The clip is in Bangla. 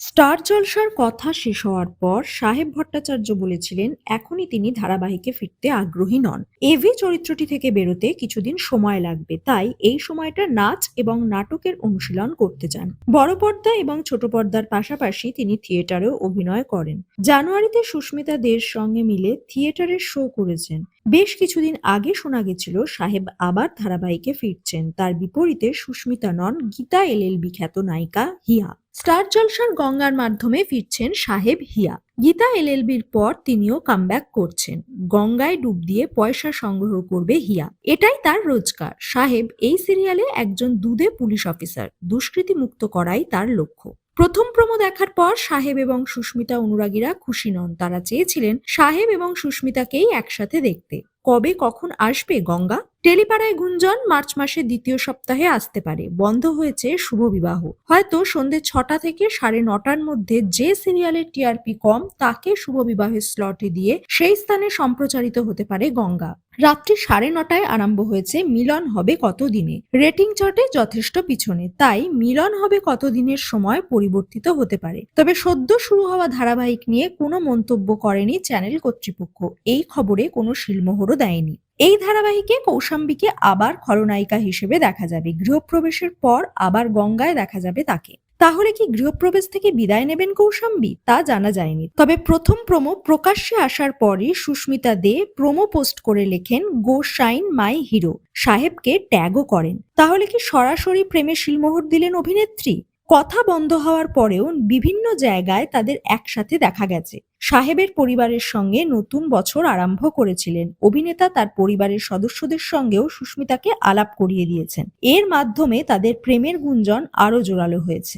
স্টার জলসার কথা শেষ হওয়ার পর সাহেব ভট্টাচার্য বলেছিলেন এখনই তিনি ধারাবাহিকে ফিরতে আগ্রহী নন। এভি চরিত্রটি থেকে বেরোতে কিছুদিন সময় লাগবে, তাই এই সময়টা নাচ এবং নাটকের অনুশীলন করতে চান। বড় পর্দা এবং ছোট পর্দার পাশাপাশি তিনি থিয়েটারেও অভিনয় করেন। জানুয়ারিতে সুস্মিতা দের সঙ্গে মিলে থিয়েটারের শো করেছেন। বেশ কিছুদিন আগে শোনা গেছিল সাহেব আবার ধারাবাহিকে ফিরছেন। তার বিপরীতে সুস্মিতা নন, গীতা এলএলবি খ্যাত নায়িকা হিয়া। স্টার জলসার গঙ্গার মাধ্যমে ফিরছেন সাহেব, হিয়া। গীতা এলএলবির পর তিনিও কামব্যাক করছেন। গঙ্গায় ডুব দিয়ে পয়সা সংগ্রহ করবে হিয়া, এটাই তার রোজগার। সাহেব এই সিরিয়ালে একজন দুঁদে পুলিশ অফিসার, দুষ্কৃতী মুক্ত করাই তার লক্ষ্য। প্রথম প্রোমো দেখার পর সাহেব এবং সুস্মিতা অনুরাগীরা খুশি নন। তারা চেয়েছিলেন সাহেব এবং সুস্মিতাকেই একসাথে দেখতে। কবে কখন আসবে গঙ্গা? টেলিপাড়ায় গুঞ্জন মার্চ মাসের দ্বিতীয় সপ্তাহে আসতে পারে। বন্ধ হয়েছে শুভবিবাহ। হয়তো সন্ধে 6টা থেকে 9:30টার মধ্যে যে সিরিয়ালের টিআরপি কম তাকে শুভবিবাহের স্লটে দিয়ে সেই স্থানে সম্প্রচারিত হতে পারে গঙ্গা। রাত্রি 9:30টায় আরম্ভ হয়েছে মিলন হবে কত দিনে। রেটিং চার্টে যথেষ্ট পিছনে, তাই মিলন হবে কত দিনের সময় পরিবর্তিত হতে পারে। তবে সদ্য শুরু হওয়া ধারাবাহিক নিয়ে কোনো মন্তব্য করেনি চ্যানেল কর্তৃপক্ষ। এই খবরে কোনো শিলমোহরও দেয়নি। এই ধারাবাহিকে কৌশাম্বীকে আবার খলনায়িকা হিসেবে দেখা যাবে। গৃহপ্রবেশের পর আবার গঙ্গায় দেখা যাবে তাকে। তাহলে কি গৃহপ্রবেশ থেকে বিদায় নেবেন কৌশাম্বী? তা জানা যায়নি। তবে প্রথম প্রোমো প্রকাশ্যে আসার পরই সুস্মিতা দে প্রোমো পোস্ট করে লেখেন, গো শাইন মাই হিরো। সাহেবকে ট্যাগও করেন। তাহলে কি সরাসরি প্রেমে শিলমোহর দিলেন অভিনেত্রী? কথা বন্ধ হওয়ার পরেও বিভিন্ন জায়গায় তাদের একসাথে দেখা গেছে। সাহেবের পরিবারের সঙ্গে নতুন বছর আরম্ভ করেছিলেন। অভিনেতা তার পরিবারের সদস্যদের সঙ্গেও সুস্মিতাকে আলাপ করিয়ে দিয়েছেন। এর মাধ্যমে তাদের প্রেমের গুঞ্জন আরো জোরালো হয়েছে।